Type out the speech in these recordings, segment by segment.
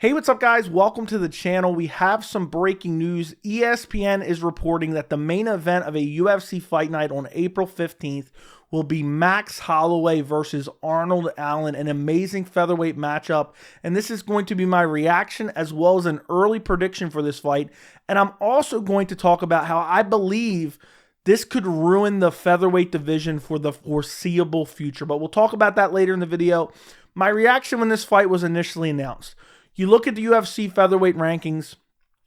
Hey, what's up, guys? Welcome to the channel. We have some breaking news. ESPN is reporting that the main event of a UFC Fight Night on April 15th will be Max Holloway versus Arnold Allen, an amazing featherweight matchup. And this is going to be my reaction as well as an early prediction for this fight. And I'm also going to talk about how I believe this could ruin the featherweight division for the foreseeable future. But we'll talk about that later in the video. My reaction when this fight was initially announced. You look at the UFC featherweight rankings,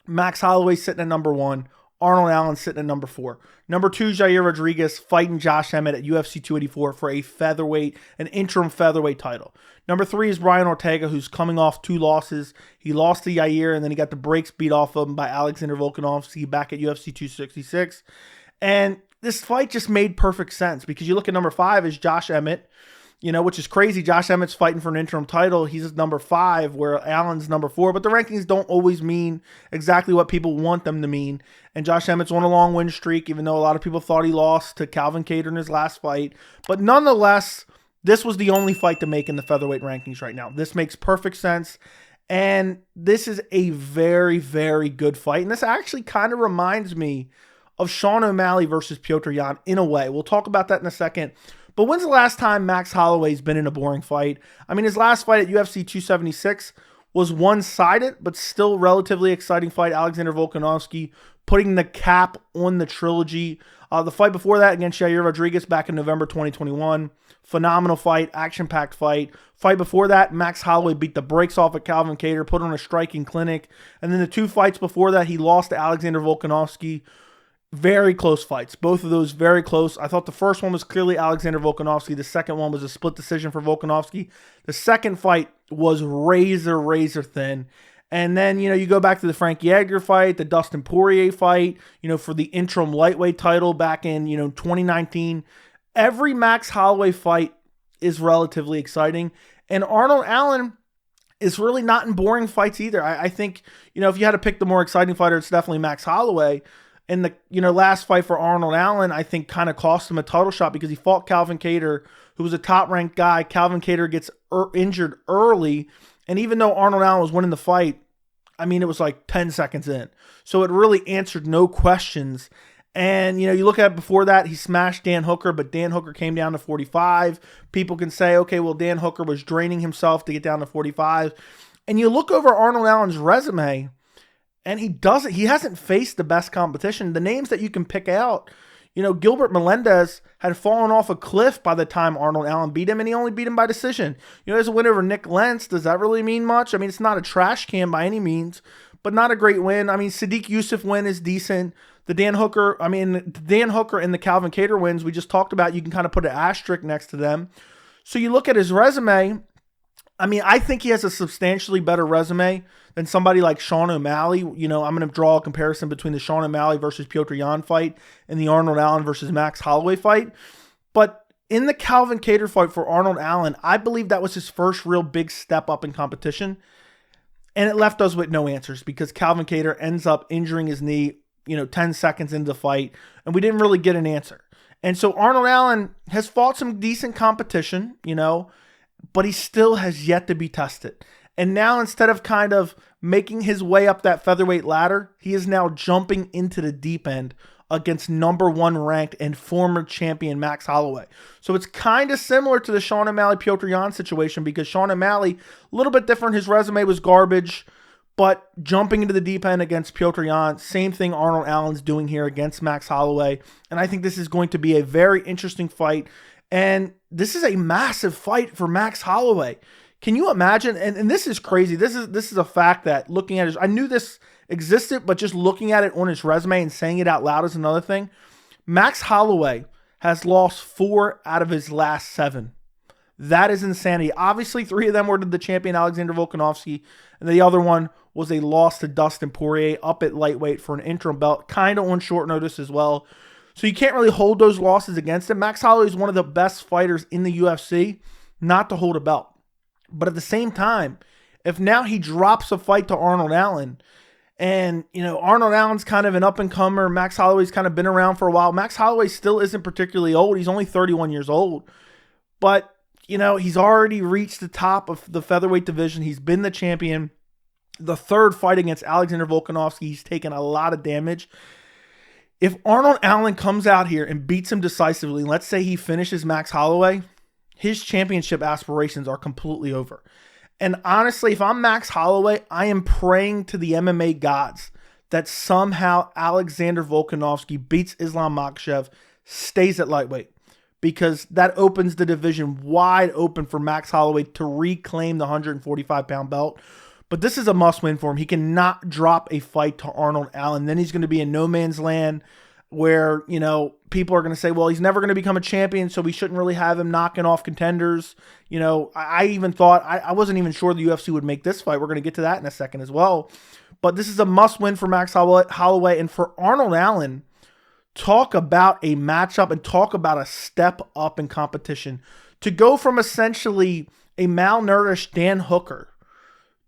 Max Holloway sitting at number 1, Arnold Allen sitting at number 4. Number 2, Jair Rodriguez fighting Josh Emmett at UFC 284 for a featherweight, an interim featherweight title. Number 3 is Brian Ortega, who's coming off 2 losses. He lost to Jair, and then he got the brakes beat off of him by Alexander Volkanovski back at UFC 266. And this fight just made perfect sense because you look at number 5 is Josh Emmett, which is crazy. Josh Emmett's fighting for an interim title. He's number 5, where Allen's number 4. But the rankings don't always mean exactly what people want them to mean. And Josh Emmett's on a long win streak, even though a lot of people thought he lost to Calvin Kattar in his last fight. But nonetheless, this was the only fight to make in the featherweight rankings right now. This makes perfect sense. And this is a very, very good fight. And this actually kind of reminds me of Sean O'Malley versus Petr Yan in a way. We'll talk about that in a second. But when's the last time Max Holloway's been in a boring fight? I mean, his last fight at UFC 276 was one-sided, but still relatively exciting fight. Alexander Volkanovski putting the cap on the trilogy. The fight before that against Jair Rodriguez back in November 2021. Phenomenal fight, action-packed fight. Fight before that, Max Holloway beat the brakes off of Calvin Kattar, put on a striking clinic. And then the 2 fights before that, he lost to Alexander Volkanovski. Very close fights. Both of those very close. I thought the first one was clearly Alexander Volkanovski. The second one was a split decision for Volkanovski. The second fight was razor thin. And then, you go back to the Frankie Edgar fight, the Dustin Poirier fight, for the interim lightweight title back in, 2019. Every Max Holloway fight is relatively exciting. And Arnold Allen is really not in boring fights either. I think, if you had to pick the more exciting fighter, it's definitely Max Holloway. And the last fight for Arnold Allen, I think, kind of cost him a title shot because he fought Calvin Kattar, who was a top-ranked guy. Calvin Kattar gets injured early, and even though Arnold Allen was winning the fight, I mean, it was like 10 seconds in. So it really answered no questions. And, you look at it before that, he smashed Dan Hooker, but Dan Hooker came down to 45. People can say, okay, well, Dan Hooker was draining himself to get down to 45. And you look over Arnold Allen's resume, and he hasn't faced the best competition. The names that you can pick out, Gilbert Melendez had fallen off a cliff by the time Arnold Allen beat him, and he only beat him by decision. There's a win over Nick Lentz. Does that really mean much? I mean, it's not a trash can by any means, but not a great win. I mean, Sadiq Youssef win is decent. The Dan Hooker and the Calvin Kattar wins we just talked about, you can kind of put an asterisk next to them. So you look at his resume, I mean, I think he has a substantially better resume than somebody like Sean O'Malley. I'm going to draw a comparison between the Sean O'Malley versus Petr Yan fight and the Arnold Allen versus Max Holloway fight. But in the Calvin Kattar fight for Arnold Allen, I believe that was his first real big step up in competition. And it left us with no answers because Calvin Kattar ends up injuring his knee, 10 seconds into the fight, and we didn't really get an answer. And so Arnold Allen has fought some decent competition, but he still has yet to be tested. And now instead of kind of making his way up that featherweight ladder, he is now jumping into the deep end against number 1 ranked and former champion Max Holloway. So it's kind of similar to the Sean O'Malley Petr Yan situation because Sean O'Malley, a little bit different. His resume was garbage, but jumping into the deep end against Petr Yan, same thing Arnold Allen's doing here against Max Holloway. And I think this is going to be a very interesting fight. And this is a massive fight for Max Holloway. Can you imagine? And this is crazy. This is a fact that looking at it, I knew this existed, but just looking at it on his resume and saying it out loud is another thing. Max Holloway has lost 4 out of his last 7. That is insanity. Obviously, 3 of them were to the champion Alexander Volkanovski, and the other one was a loss to Dustin Poirier up at lightweight for an interim belt, kind of on short notice as well. So you can't really hold those losses against him. Max Holloway is one of the best fighters in the UFC not to hold a belt. But at the same time, if now he drops a fight to Arnold Allen, and, Arnold Allen's kind of an up-and-comer, Max Holloway's kind of been around for a while. Max Holloway still isn't particularly old. He's only 31 years old. But, he's already reached the top of the featherweight division. He's been the champion. The third fight against Alexander Volkanovski, he's taken a lot of damage. If Arnold Allen comes out here and beats him decisively, let's say he finishes Max Holloway, his championship aspirations are completely over. And honestly, if I'm Max Holloway, I am praying to the MMA gods that somehow Alexander Volkanovski beats Islam Makhachev, stays at lightweight, because that opens the division wide open for Max Holloway to reclaim the 145-pound belt. But this is a must-win for him. He cannot drop a fight to Arnold Allen. Then he's going to be in no man's land where, you know, people are going to say, well, he's never going to become a champion, so we shouldn't really have him knocking off contenders. You know, I even thought, I wasn't even sure the UFC would make this fight. We're going to get to that in a second as well. But this is a must-win for Max Holloway. And for Arnold Allen, talk about a matchup and talk about a step up in competition. To go from essentially a malnourished Dan Hooker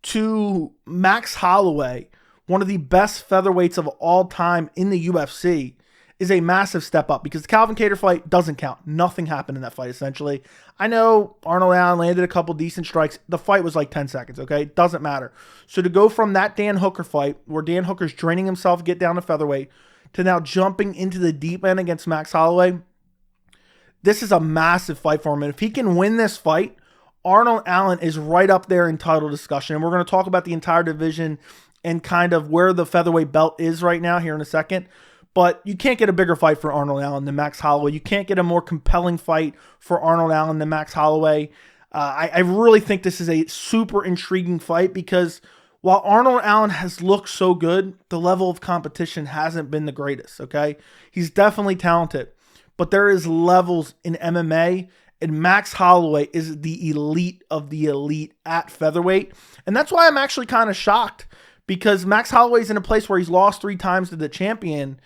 to Max Holloway, one of the best featherweights of all time in the UFC, is a massive step up, because the Calvin Kattar fight doesn't count. Nothing happened in that fight, essentially. I know Arnold Allen landed a couple decent strikes. The fight was like 10 seconds, okay? Doesn't matter. So to go from that Dan Hooker fight, where Dan Hooker's draining himself to get down to featherweight, to now jumping into the deep end against Max Holloway, this is a massive fight for him. And if he can win this fight, Arnold Allen is right up there in title discussion. And we're going to talk about the entire division and kind of where the featherweight belt is right now here in a second. But you can't get a bigger fight for Arnold Allen than Max Holloway. You can't get a more compelling fight for Arnold Allen than Max Holloway. I really think this is a super intriguing fight, because while Arnold Allen has looked so good, the level of competition hasn't been the greatest, okay? He's definitely talented, but there is levels in MMA, and Max Holloway is the elite of the elite at featherweight. And that's why I'm actually kind of shocked, because Max Holloway's in a place where he's lost 3 times to the champion.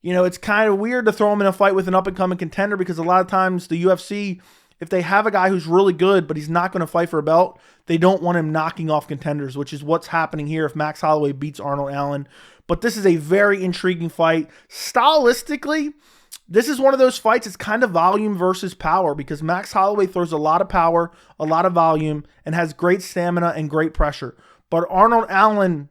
You know, it's kind of weird to throw him in a fight with an up-and-coming contender, because a lot of times the UFC, if they have a guy who's really good, but he's not going to fight for a belt, they don't want him knocking off contenders, which is what's happening here if Max Holloway beats Arnold Allen. But this is a very intriguing fight. Stylistically, this is one of those fights, it's kind of volume versus power, because Max Holloway throws a lot of power, a lot of volume, and has great stamina and great pressure. But Arnold Allen,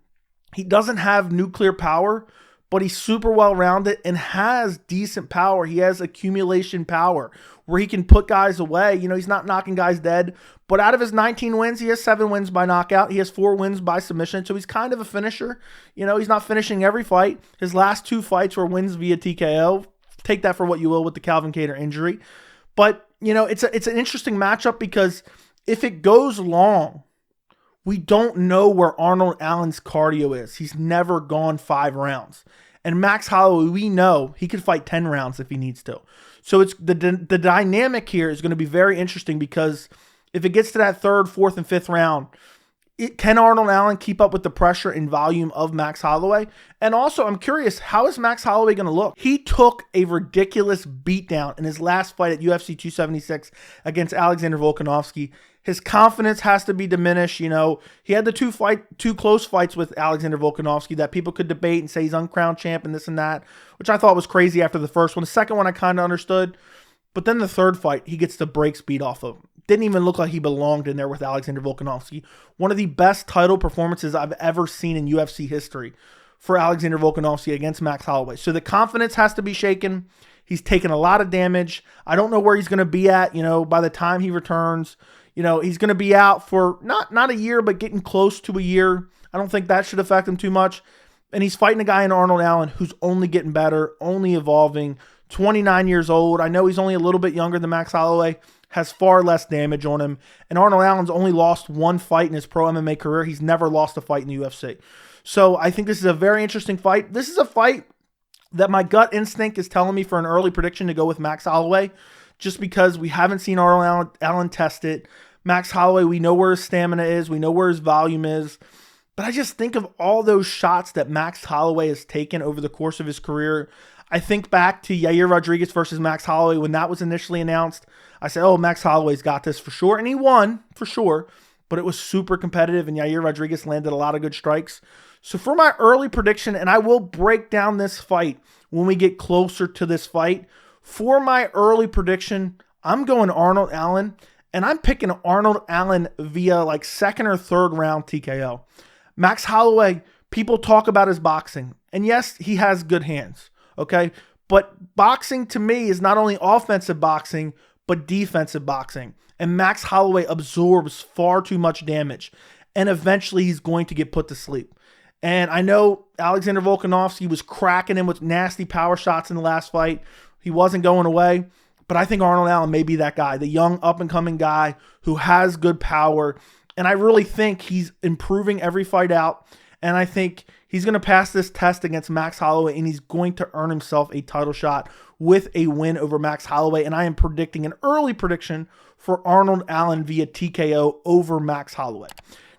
he doesn't have nuclear power, but he's super well-rounded and has decent power. He has accumulation power where he can put guys away. You know, he's not knocking guys dead, but out of his 19 wins, he has 7 wins by knockout. He has 4 wins by submission, so he's kind of a finisher. You know, he's not finishing every fight. His last 2 fights were wins via TKO. Take that for what you will with the Calvin Kattar injury. But, you know, it's an interesting matchup, because if it goes long, we don't know where Arnold Allen's cardio is. He's never gone 5 rounds. And Max Holloway, we know he could fight 10 rounds if he needs to. So it's the dynamic here is going to be very interesting, because if it gets to that 3rd, 4th, and 5th round, can Arnold Allen keep up with the pressure and volume of Max Holloway? And also, I'm curious, how is Max Holloway going to look? He took a ridiculous beatdown in his last fight at UFC 276 against Alexander Volkanovski. His confidence has to be diminished. You know, he had the 2 close fights with Alexander Volkanovski that people could debate and say he's uncrowned champ and this and that, which I thought was crazy after the first one. The second one I kind of understood. But then the 3rd fight, he gets the brakes beat off of him. Didn't even look like he belonged in there with Alexander Volkanovski. One of the best title performances I've ever seen in UFC history for Alexander Volkanovski against Max Holloway. So the confidence has to be shaken. He's taken a lot of damage. I don't know where he's going to be at, you know, by the time he returns. You know, he's going to be out for not a year, but getting close to a year. I don't think that should affect him too much. And he's fighting a guy in Arnold Allen who's only getting better, only evolving, 29 years old. I know he's only a little bit younger than Max Holloway, has far less damage on him. And Arnold Allen's only lost 1 fight in his pro MMA career. He's never lost a fight in the UFC. So I think this is a very interesting fight. This is a fight that my gut instinct is telling me for an early prediction to go with Max Holloway, just because we haven't seen Arnold Allen test it. Max Holloway, we know where his stamina is. We know where his volume is. But I just think of all those shots that Max Holloway has taken over the course of his career. I think back to Yair Rodriguez versus Max Holloway when that was initially announced. I said, oh, Max Holloway's got this for sure. And he won for sure. But it was super competitive, and Yair Rodriguez landed a lot of good strikes. So for my early prediction, and I will break down this fight when we get closer to this fight. For my early prediction, I'm going Arnold Allen. And I'm picking Arnold Allen via like 2nd or 3rd round TKO. Max Holloway, people talk about his boxing. And yes, he has good hands, okay? But boxing to me is not only offensive boxing, but defensive boxing. And Max Holloway absorbs far too much damage. And eventually he's going to get put to sleep. And I know Alexander Volkanovski was cracking him with nasty power shots in the last fight. He wasn't going away. But I think Arnold Allen may be that guy, the young up-and-coming guy who has good power. And I really think he's improving every fight out. And I think he's going to pass this test against Max Holloway, and he's going to earn himself a title shot with a win over Max Holloway. And I am predicting an early prediction for Arnold Allen via TKO over Max Holloway.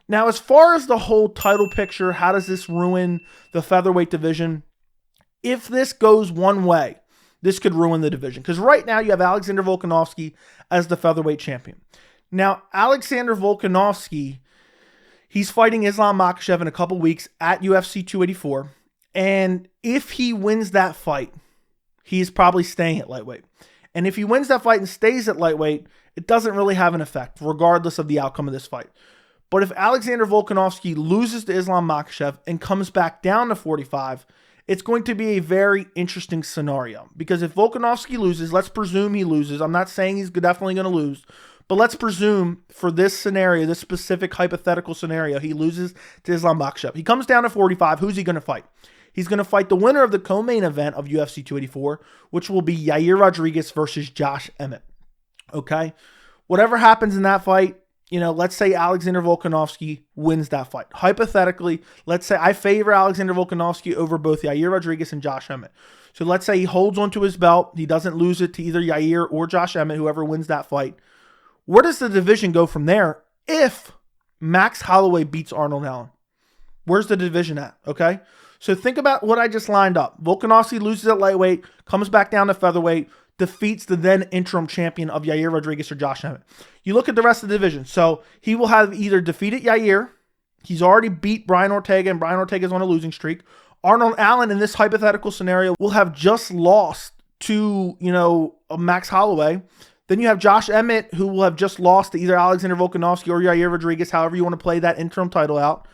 Now, as far as the whole title picture, how does this ruin the featherweight division? If this goes one way, this could ruin the division. Because right now you have Alexander Volkanovski as the featherweight champion. Now, Alexander Volkanovski, he's fighting Islam Makhachev in a couple weeks at UFC 284. And if he wins that fight, he's probably staying at lightweight. And if he wins that fight and stays at lightweight, it doesn't really have an effect, regardless of the outcome of this fight. But if Alexander Volkanovski loses to Islam Makhachev and comes back down to 45, it's going to be a very interesting scenario. Because if Volkanovski loses, let's presume he loses. I'm not saying he's definitely going to lose. But let's presume for this scenario, this specific hypothetical scenario, he loses to Islam Makhachev. He comes down to 45. Who's he going to fight? He's going to fight the winner of the co-main event of UFC 284, which will be Yair Rodriguez versus Josh Emmett. Okay? Whatever happens in that fight, let's say Alexander Volkanovski wins that fight. Hypothetically, let's say I favor Alexander Volkanovski over both Yair Rodriguez and Josh Emmett. So let's say he holds onto his belt. He doesn't lose it to either Yair or Josh Emmett, whoever wins that fight. Where does the division go from there if Max Holloway beats Arnold Allen? Where's the division at? Okay? So think about what I just lined up. Volkanovski loses at lightweight, comes back down to featherweight, defeats the then interim champion of Yair Rodriguez or Josh Emmett. You look at the rest of the division. So he will have either defeated Yair. He's already beat Brian Ortega, and Brian Ortega's on a losing streak. Arnold Allen, in this hypothetical scenario, will have just lost to, Max Holloway. Then you have Josh Emmett, who will have just lost to either Alexander Volkanovski or Yair Rodriguez, however you want to play that interim title out.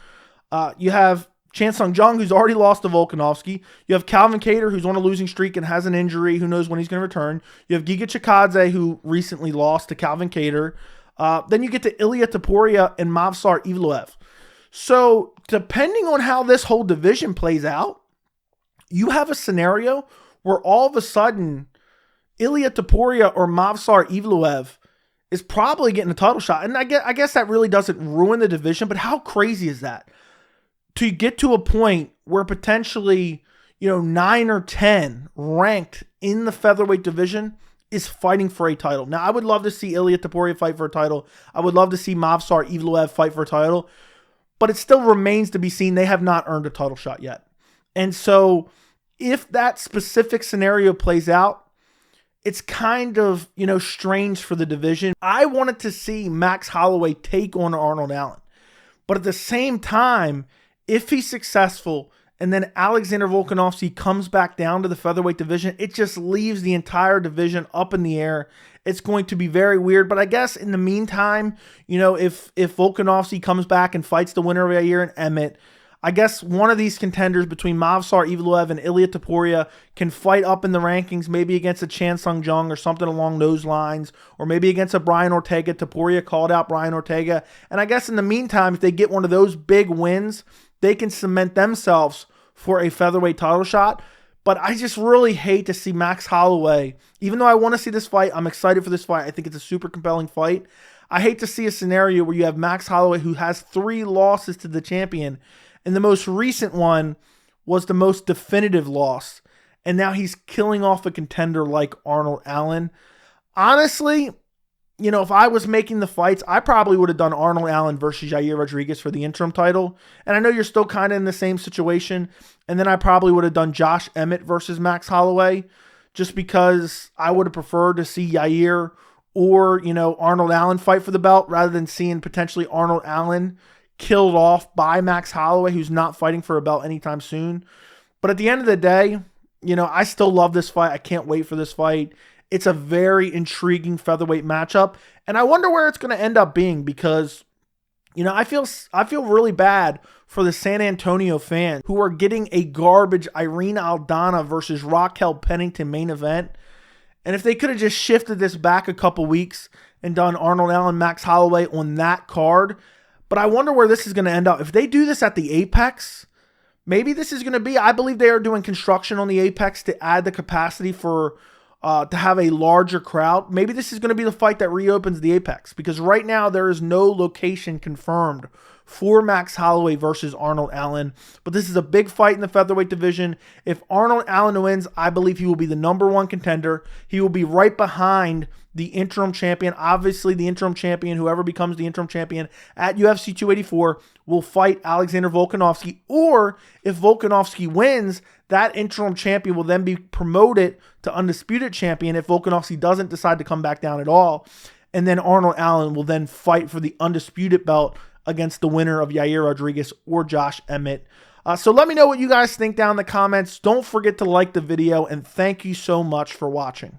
You have Chan Sung Jung, who's already lost to Volkanovski. You have Calvin Kattar, who's on a losing streak and has an injury. Who knows when he's going to return. You have Giga Chikadze, who recently lost to Calvin Kattar. Then you get to Ilia Topuria and Movsar Evloev. So depending on how this whole division plays out, you have a scenario where all of a sudden Ilia Topuria or Movsar Evloev is probably getting a title shot. And I guess that really doesn't ruin the division, but how crazy is that? To get to a point where potentially, 9 or 10 ranked in the featherweight division is fighting for a title. Now, I would love to see Ilia Topuria fight for a title. I would love to see Movsar Evloev fight for a title. But it still remains to be seen. They have not earned a title shot yet. And so if that specific scenario plays out, it's kind of, strange for the division. I wanted to see Max Holloway take on Arnold Allen. But at the same time, if he's successful and then Alexander Volkanovski comes back down to the featherweight division, it just leaves the entire division up in the air. It's going to be very weird. But I guess in the meantime, if Volkanovski comes back and fights the winner of Yair and Emmett, I guess one of these contenders between Movsar Evloev and Ilia Topuria can fight up in the rankings, maybe against a Chan Sung Jung or something along those lines, or maybe against a Brian Ortega. Topuria called out Brian Ortega. And I guess in the meantime, if they get one of those big wins, they can cement themselves for a featherweight title shot. But I just really hate to see Max Holloway, even though I want to see this fight, I'm excited for this fight. I think it's a super compelling fight. I hate to see a scenario where you have Max Holloway, who has 3 losses to the champion, and the most recent one was the most definitive loss. And now he's killing off a contender like Arnold Allen. Honestly, if I was making the fights, I probably would have done Arnold Allen versus Yair Rodriguez for the interim title. And I know you're still kind of in the same situation. And then I probably would have done Josh Emmett versus Max Holloway, just because I would have preferred to see Yair or, Arnold Allen fight for the belt rather than seeing potentially Arnold Allen killed off by Max Holloway, who's not fighting for a belt anytime soon. But at the end of the day, I still love this fight. I can't wait for this fight. It's a very intriguing featherweight matchup. And I wonder where it's going to end up being, because You know, I feel really bad for the San Antonio fans who are getting a garbage Irene Aldana versus Raquel Pennington main event. And if they could have just shifted this back a couple weeks and done Arnold Allen, Max Holloway on that card. But I wonder where this is going to end up. If they do this at the Apex, maybe this is going to be, I believe they are doing construction on the Apex to add the capacity for to have a larger crowd. Maybe this is going to be the fight that reopens the Apex, because right now there is no location confirmed for Max Holloway versus Arnold Allen. But this is a big fight in the featherweight division. If Arnold Allen wins, I believe he will be the #1 contender. He will be right behind the interim champion. Obviously, the interim champion, whoever becomes the interim champion at UFC 284, will fight Alexander Volkanovski. Or if Volkanovski wins, that interim champion will then be promoted to undisputed champion if Volkanovski doesn't decide to come back down at all. And then Arnold Allen will then fight for the undisputed belt against the winner of Yair Rodriguez or Josh Emmett. So let me know what you guys think down in the comments. Don't forget to like the video, and thank you so much for watching.